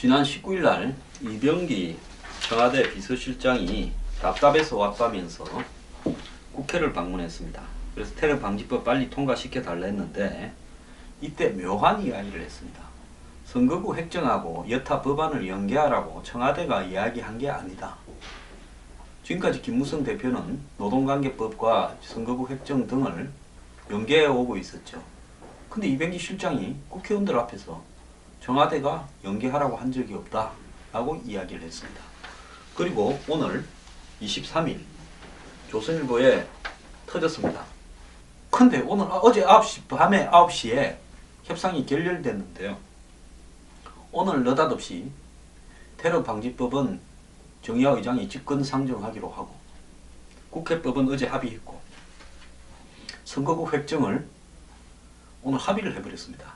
지난 19일 날 이병기 청와대 비서실장이 답답해서 왔다면서 국회를 방문했습니다. 그래서 테러 방지법 빨리 통과시켜 달라 했는데 이때 묘한 이야기를 했습니다. 선거구 획정하고 여타 법안을 연계하라고 청와대가 이야기한 게 아니다. 지금까지 김무성 대표는 노동관계법과 선거구 획정 등을 연계해 오고 있었죠. 근데 이병기 실장이 국회의원들 앞에서 청와대가 연계하라고 한 적이 없다 라고 이야기를 했습니다. 그리고 오늘 23일 조선일보에 터졌습니다. 근데 오늘 어제 9시 밤에 9시에 협상이 결렬됐는데요. 오늘 느닷없이 테러 방지법은 정의화 의장이 직권 상정하기로 하고 국회법은 어제 합의했고 선거구 획정을 오늘 합의를 해버렸습니다.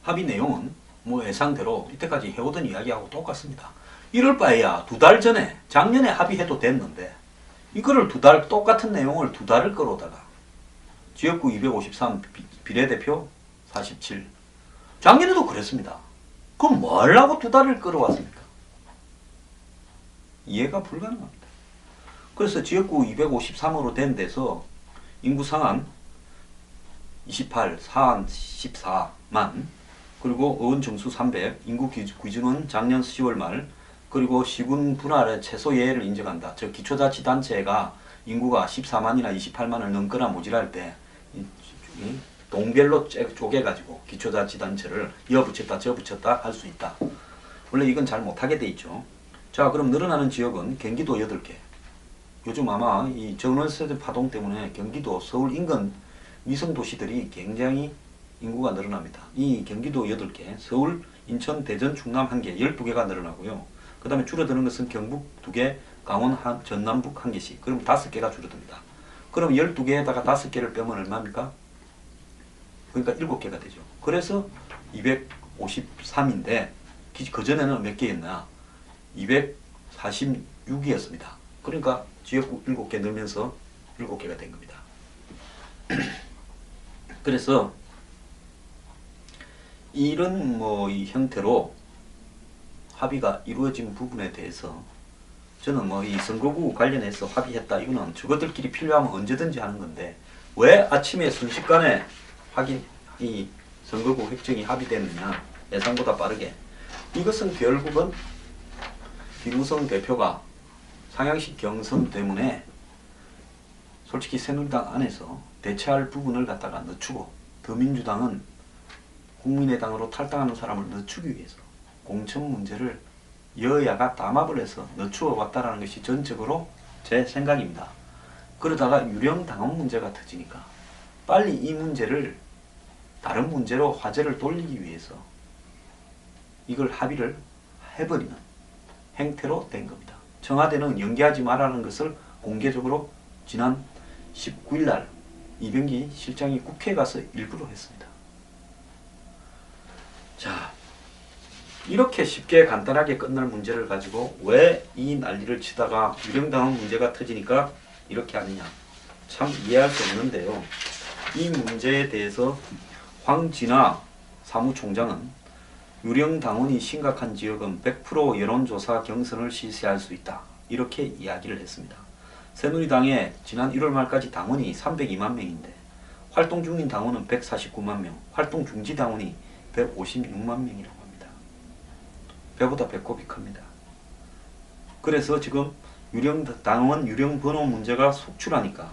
합의 내용은 뭐 예상대로 이때까지 해오던 이야기하고 똑같습니다. 이럴 바에야 2달 전에 작년에 합의해도 됐는데 이거를 똑같은 내용을 2달을 끌어오다가 지역구 253 비례대표 47 작년에도 그랬습니다. 그럼 뭘 하고 2달을 끌어왔습니까? 이해가 불가능합니다. 그래서 지역구 253으로 된 데서 인구 상한 28, 사한 14만 그리고 어원 정수 300, 인구 기준은 작년 10월 말 그리고 시군 분할의 최소 예외를 인정한다. 즉 기초자치단체가 인구가 14만이나 28만을 넘거나 모자랄 때 동별로 쪼개가지고 기초자치단체를 이어붙였다 저어붙였다 할 수 있다. 원래 이건 잘 못하게 돼 있죠. 자, 그럼 늘어나는 지역은 경기도 8개. 요즘 아마 이 전월세 파동 때문에 경기도 서울 인근 위성도시들이 굉장히 인구가 늘어납니다. 이 경기도 8개, 서울, 인천, 대전, 충남 1개, 12개가 늘어나고요. 그 다음에 줄어드는 것은 경북 2개, 강원, 전남북 1개씩. 그럼 5개가 줄어듭니다. 그럼 12개에다가 5개를 빼면 얼마입니까? 그러니까 7개가 되죠. 그래서 253인데 그전에는 몇 개였나? 246이었습니다. 그러니까 지역구 7개 늘면서 7개가 된 겁니다. 그래서 이런 이 형태로 합의가 이루어진 부분에 대해서 저는 이 선거구 관련해서 합의했다. 이거는 저것들끼리 필요하면 언제든지 하는 건데 왜 아침에 순식간에 이 선거구 획정이 합의됐느냐? 예상보다 빠르게. 이것은 결국은 김무성 대표가 상향식 경선 때문에 솔직히 새누리당 안에서 대체할 부분을 갖다가 늦추고 더민주당은 국민의당으로 탈당하는 사람을 늦추기 위해서 공천 문제를 여야가 담합을 해서 늦추어 왔다라는 것이 전적으로 제 생각입니다. 그러다가 유령 당원 문제가 터지니까 빨리 이 문제를 다른 문제로 화제를 돌리기 위해서 이걸 합의를 해버리는 행태로 된 겁니다. 청와대는 연기하지 말라는 것을 공개적으로 지난 19일 날 이병기 실장이 국회에 가서 일부러 했습니다. 자, 이렇게 쉽게 간단하게 끝날 문제를 가지고 왜 이 난리를 치다가 유령당원 문제가 터지니까 이렇게 하느냐. 참 이해할 수 없는데요. 이 문제에 대해서 황진화 사무총장은 유령당원이 심각한 지역은 100% 여론조사 경선을 실시할 수 있다. 이렇게 이야기를 했습니다. 새누리당에 지난 1월 말까지 당원이 302만 명인데 활동 중인 당원은 149만 명, 활동 중지 당원이 156만 명이라고 합니다. 배보다 배꼽이 큽니다. 그래서 지금 당원 유령 번호 문제가 속출하니까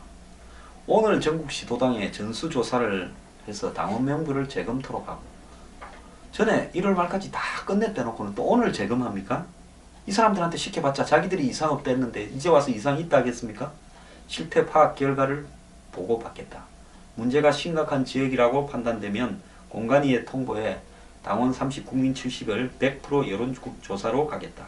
오늘 전국 시도당에 전수조사를 해서 당원 명부를 재검토록 하고 전에 1월 말까지 다 끝냈다 놓고는 또 오늘 재검합니까? 이 사람들한테 시켜봤자 자기들이 이상 없다 했는데 이제 와서 이상이 있다 하겠습니까? 실태 파악 결과를 보고받겠다. 문제가 심각한 지역이라고 판단되면 공관위에 통보해 당원 30, 국민 70을 100% 여론조사로 가겠다.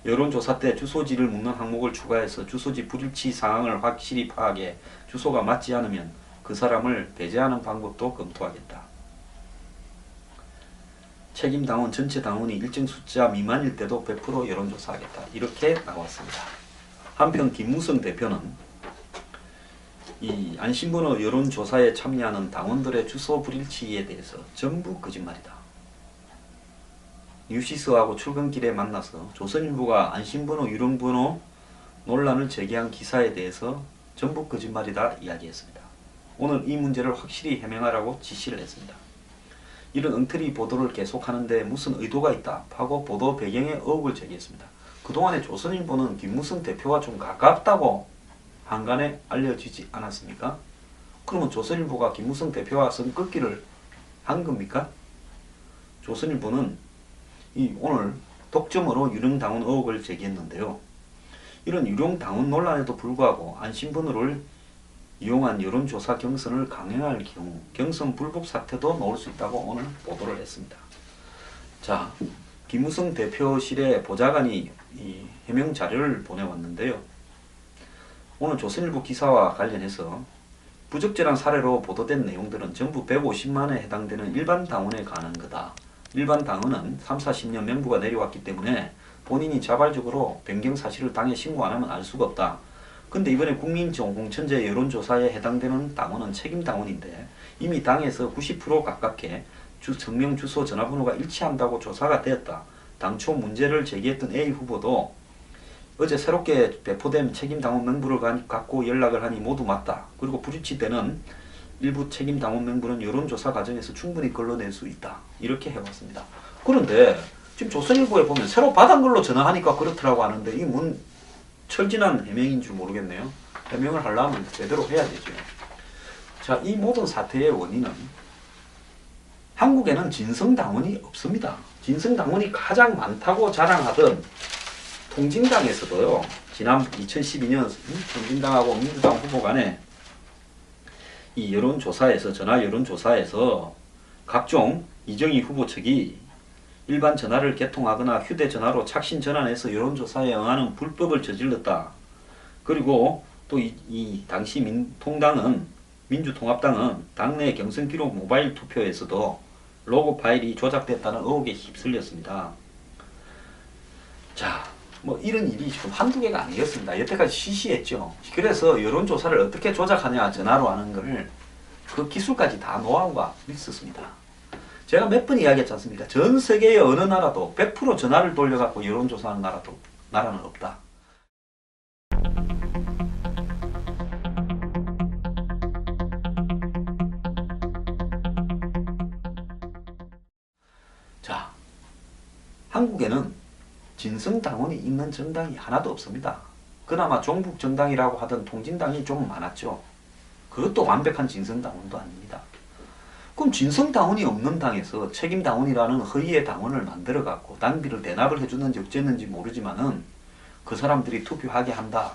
여론조사 때 주소지를 묻는 항목을 추가해서 주소지 불일치 상황을 확실히 파악해 주소가 맞지 않으면 그 사람을 배제하는 방법도 검토하겠다. 책임 당원 전체 당원이 일정 숫자 미만일 때도 100% 여론조사하겠다. 이렇게 나왔습니다. 한편 김무성 대표는 이 안심번호 여론조사에 참여하는 당원들의 주소 불일치에 대해서 전부 거짓말이다. 뉴시스하고 출근길에 만나서 조선일보가 안심번호, 유령번호 논란을 제기한 기사에 대해서 전부 거짓말이다 이야기했습니다. 오늘 이 문제를 확실히 해명하라고 지시를 했습니다. 이런 엉터리 보도를 계속하는데 무슨 의도가 있다 하고 보도 배경에 의혹을 제기했습니다. 그동안에 조선일보는 김무성 대표와 좀 가깝다고 한간에 알려지지 않았습니까? 그러면 조선일보가 김무성 대표와 선긋기를 한 겁니까? 조선일보는 오늘 독점으로 유령당원 의혹을 제기했는데요. 이런 유령당원 논란에도 불구하고 안심번호를 이용한 여론조사 경선을 강행할 경우 경선 불복 사태도 나올 수 있다고 오늘 보도를 했습니다. 자, 김무성 대표실의 보좌관이 이 해명 자료를 보내왔는데요. 오늘 조선일보 기사와 관련해서 부적절한 사례로 보도된 내용들은 전부 150만에 해당되는 일반 당원에 관한 거다. 일반 당원은 3, 40년 명부가 내려왔기 때문에 본인이 자발적으로 변경 사실을 당에 신고 안 하면 알 수가 없다. 근데 이번에 국민공천제 여론조사에 해당되는 당원은 책임 당원인데 이미 당에서 90% 가깝게 성명, 주소, 전화번호가 일치한다고 조사가 되었다. 당초 문제를 제기했던 A 후보도 어제 새롭게 배포된 책임 당원 명부를 갖고 연락을 하니 모두 맞다. 그리고 불일치되는 일부 책임 당원 명부는 여론조사 과정에서 충분히 걸러낼 수 있다. 이렇게 해왔습니다. 그런데 지금 조선일보에 보면 새로 받은 걸로 전화하니까 그렇더라고 하는데 이 철진한 해명인 줄 모르겠네요. 해명을 하려면 제대로 해야 되죠. 자, 이 모든 사태의 원인은 한국에는 진성당원이 없습니다. 진성당원이 가장 많다고 자랑하던 통진당에서도요. 지난 2012년 통진당하고 민주당 후보 간에 이 여론조사에서 전화 여론조사에서 각종 이정희 후보 측이 일반 전화를 개통하거나 휴대전화로 착신 전환해서 여론조사에 응하는 불법을 저질렀다. 그리고 또 이 당시 민주통합당은 당내 경선 기록 모바일 투표에서도 로고 파일이 조작됐다는 의혹에 휩쓸렸습니다. 자, 뭐 이런 일이 지금 한두 개가 아니었습니다. 여태까지 시시했죠. 그래서 여론조사를 어떻게 조작하냐 전화로 하는 걸 그 기술까지 다 노하우가 있었습니다. 제가 몇 번 이야기했지 않습니까? 전 세계의 어느 나라도 100% 전화를 돌려갖고 여론조사하는 나라는 없다. 자, 한국에는 진성당원이 있는 정당이 하나도 없습니다. 그나마 종북정당이라고 하던 통진당이 좀 많았죠. 그것도 완벽한 진성당원도 아닙니다. 그럼 진성당원이 없는 당에서 책임당원이라는 허위의 당원을 만들어갖고 당비를 대납을 해주는지 어쨌는지 모르지만은 그 사람들이 투표하게 한다.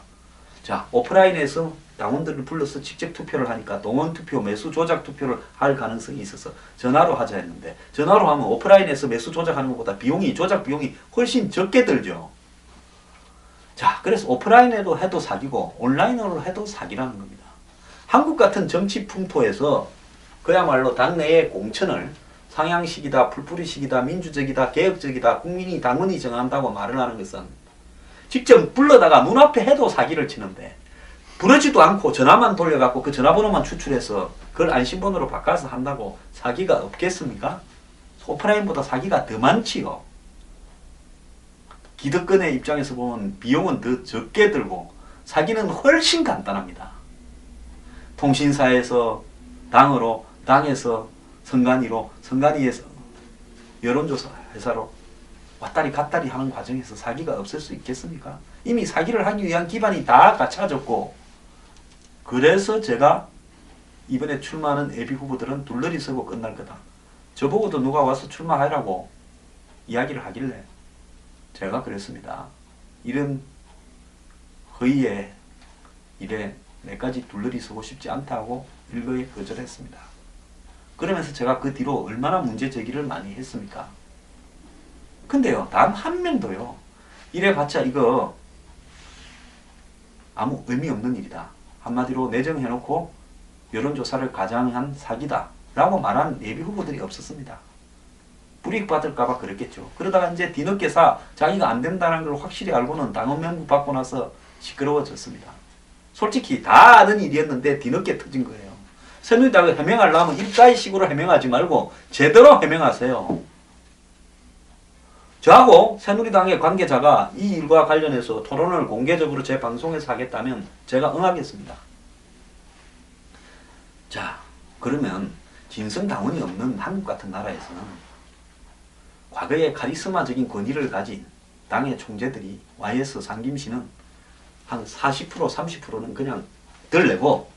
자, 오프라인에서 당원들을 불러서 직접 투표를 하니까 동원투표, 매수 조작 투표를 할 가능성이 있어서 전화로 하자 했는데 전화로 하면 오프라인에서 매수 조작하는 것보다 조작 비용이 훨씬 적게 들죠. 자, 그래서 오프라인으로 해도 사기고 온라인으로 해도 사기라는 겁니다. 한국 같은 정치 풍토에서 그야말로 당내의 공천을 상향식이다, 풀뿌리식이다, 민주적이다, 개혁적이다, 국민이 당원이 정한다고 말을 하는 것은 직접 불러다가 눈앞에 해도 사기를 치는데 부르지도 않고 전화만 돌려갖고 그 전화번호만 추출해서 그걸 안심번호로 바꿔서 한다고 사기가 없겠습니까? 오프라인보다 사기가 더 많지요. 기득권의 입장에서 보면 비용은 더 적게 들고 사기는 훨씬 간단합니다. 통신사에서 당으로, 당에서 선관위로, 선관위에서 여론조사 회사로 왔다리 갔다리 하는 과정에서 사기가 없을 수 있겠습니까? 이미 사기를 하기 위한 기반이 다 갖춰졌고, 그래서 제가 이번에 출마하는 예비 후보들은 둘러리 서고 끝날 거다. 저보고도 누가 와서 출마하라고 이야기를 하길래 제가 그랬습니다. 이런 허위의 일에 내까지 둘러리 서고 싶지 않다고 일거에 거절했습니다. 그러면서 제가 그 뒤로 얼마나 문제 제기를 많이 했습니까? 근데요, 단 한 명도요, 이래봤자 이거 아무 의미 없는 일이다. 한마디로 내정해놓고 여론조사를 가장한 사기다 라고 말한 예비 후보들이 없었습니다. 불이익 받을까봐 그랬겠죠. 그러다가 이제 뒤늦게 자기가 안 된다는 걸 확실히 알고는 당원 명부 받고 나서 시끄러워졌습니다. 솔직히 다 아는 일이었는데 뒤늦게 터진 거예요. 새누리당을 해명하려면 일가의 식으로 해명하지 말고 제대로 해명하세요. 저하고 새누리당의 관계자가 이 일과 관련해서 토론을 공개적으로 제 방송에서 하겠다면 제가 응하겠습니다. 자, 그러면 진성당원이 없는 한국 같은 나라에서는 과거에 카리스마적인 권위를 가진 당의 총재들이 YS 상김씨는 한 40% 30%는 그냥 덜 내고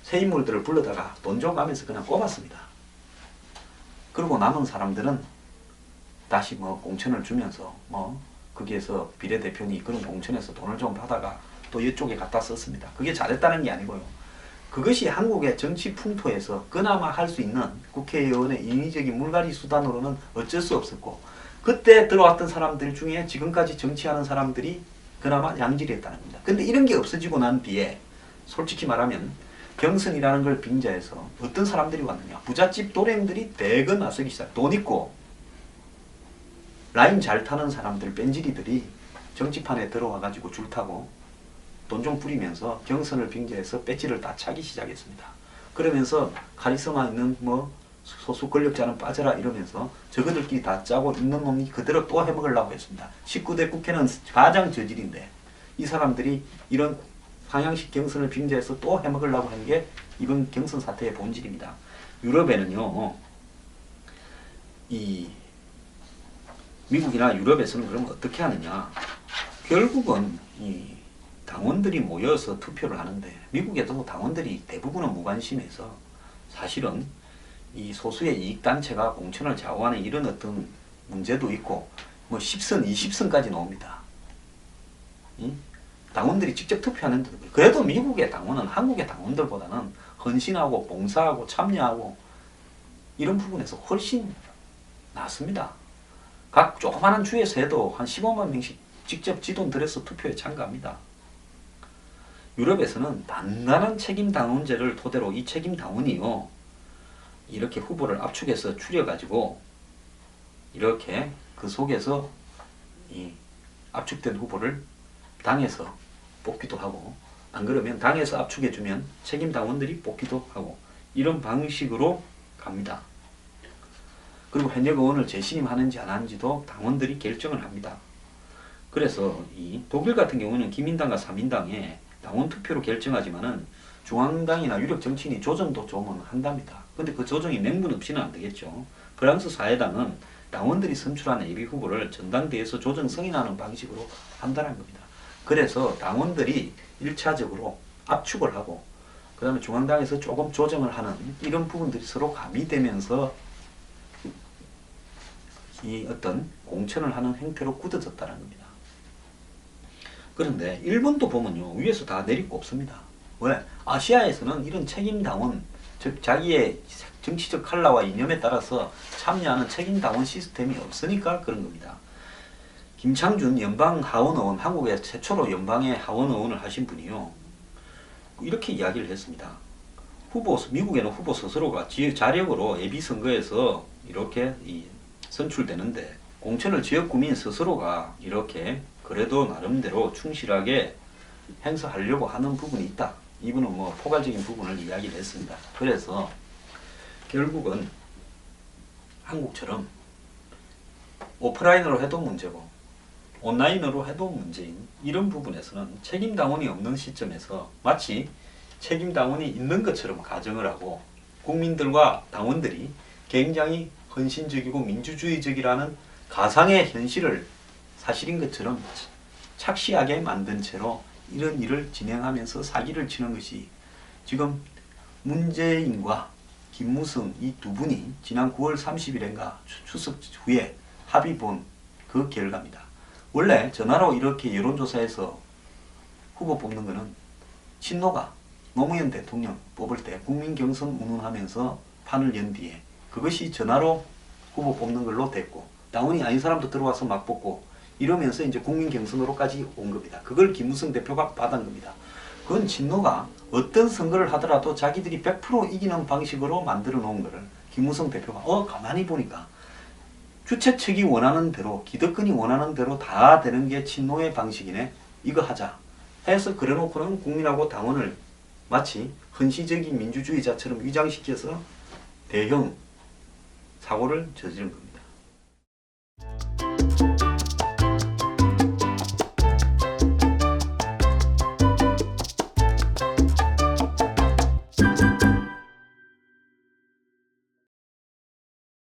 새 인물들을 불러다가 돈 좀 가면서 그냥 꼽았습니다. 그리고 남은 사람들은 다시 뭐 공천을 주면서 뭐 거기에서 비례대표니 그런 공천에서 돈을 좀 받아가 또 이쪽에 갖다 썼습니다. 그게 잘했다는 게 아니고요. 그것이 한국의 정치 풍토에서 그나마 할 수 있는 국회의원의 인위적인 물갈이 수단으로는 어쩔 수 없었고, 그때 들어왔던 사람들 중에 지금까지 정치하는 사람들이 그나마 양질했다는 겁니다. 근데 이런 게 없어지고 난 뒤에 솔직히 말하면 경선이라는 걸 빙자해서 어떤 사람들이 왔느냐, 부잣집 도랭들이 대거 나서기 시작. 돈 있고 라인 잘 타는 사람들, 뺀질이들이 정치판에 들어와가지고 줄 타고 돈 좀 뿌리면서 경선을 빙자해서 배지를 다 차기 시작했습니다. 그러면서 카리스마 있는 뭐 소수 권력자는 빠져라 이러면서 저거들끼리 다 짜고 있는 놈이 그대로 또 해먹으려고 했습니다. 19대 국회는 가장 저질인데 이 사람들이 이런 상향식 경선을 빙자해서 또 해먹으려고 하는 게 이번 경선 사태의 본질입니다. 유럽에는요, 이 미국이나 유럽에서는 그러면 어떻게 하느냐, 결국은 이 당원들이 모여서 투표를 하는데, 미국에도 당원들이 대부분은 무관심해서 사실은 이 소수의 이익단체가 공천을 좌우하는 이런 어떤 문제도 있고 뭐 10선, 20선까지 나옵니다. 당원들이 직접 투표하는데, 그래도 미국의 당원은 한국의 당원들보다는 헌신하고 봉사하고 참여하고 이런 부분에서 훨씬 낫습니다. 각 조그마한 주에서 해도 한 15만 명씩 직접 지돈 들여서 투표에 참가합니다. 유럽에서는 단단한 책임당원제를 토대로 이 책임당원이요, 이렇게 후보를 압축해서 추려가지고 이렇게 그 속에서 이 압축된 후보를 당에서 뽑기도 하고, 안 그러면 당에서 압축해주면 책임당원들이 뽑기도 하고, 이런 방식으로 갑니다. 그리고 현역 의원을 재신임하는지 안 하는지도 당원들이 결정을 합니다. 그래서 이 독일 같은 경우는 기민당과 사민당에 당원 투표로 결정하지만은 중앙당이나 유력 정치인이 조정도 좀 한답니다. 근데 그 조정이 맹분 없이는 안 되겠죠. 프랑스 사회당은 당원들이 선출한 예비 후보를 전당대회에서 조정 승인하는 방식으로 한다는 겁니다. 그래서 당원들이 1차적으로 압축을 하고 그 다음에 중앙당에서 조금 조정을 하는 이런 부분들이 서로 가미되면서 이 어떤 공천을 하는 행태로 굳어졌다는 겁니다. 그런데 일본도 보면요, 위에서 다 내리꼽습니다. 왜? 아시아에서는 이런 책임당원, 즉 자기의 정치적 컬러와 이념에 따라서 참여하는 책임당원 시스템이 없으니까 그런 겁니다. 김창준 연방 하원의원, 한국의 최초로 연방의 하원의원을 하신 분이요, 이렇게 이야기를 했습니다. 미국에는 후보 스스로가 자력으로 예비선거에서 이렇게 선출되는데, 공천을 지역 구민 스스로가 이렇게 그래도 나름대로 충실하게 행사하려고 하는 부분이 있다. 이분은 뭐 포괄적인 부분을 이야기를 했습니다. 그래서 결국은 한국처럼 오프라인으로 해도 문제고 온라인으로 해도 문제인 이런 부분에서는 책임당원이 없는 시점에서 마치 책임당원이 있는 것처럼 가정을 하고 국민들과 당원들이 굉장히 헌신적이고 민주주의적이라는 가상의 현실을 사실인 것처럼 착시하게 만든 채로 이런 일을 진행하면서 사기를 치는 것이 지금 문재인과 김무성 이 두 분이 지난 9월 30일인가 추석 후에 합의 본 그 결과입니다. 원래 전화로 이렇게 여론조사에서 후보 뽑는 거는 친노가 노무현 대통령 뽑을 때 국민경선 운운하면서 판을 연 뒤에 그것이 전화로 후보 뽑는 걸로 됐고, 당원이 아닌 사람도 들어와서 막 뽑고 이러면서 이제 국민경선으로까지 온 겁니다. 그걸 김무성 대표가 받은 겁니다. 그건 친노가 어떤 선거를 하더라도 자기들이 100% 이기는 방식으로 만들어 놓은 거를 김무성 대표가 가만히 보니까 주최 측이 원하는 대로, 기득권이 원하는 대로 다 되는 게 친노의 방식이네, 이거 하자 해서 그래놓고는 국민하고 당원을 마치 헌시적인 민주주의자처럼 위장시켜서 대형 사고를 저지른 겁니다.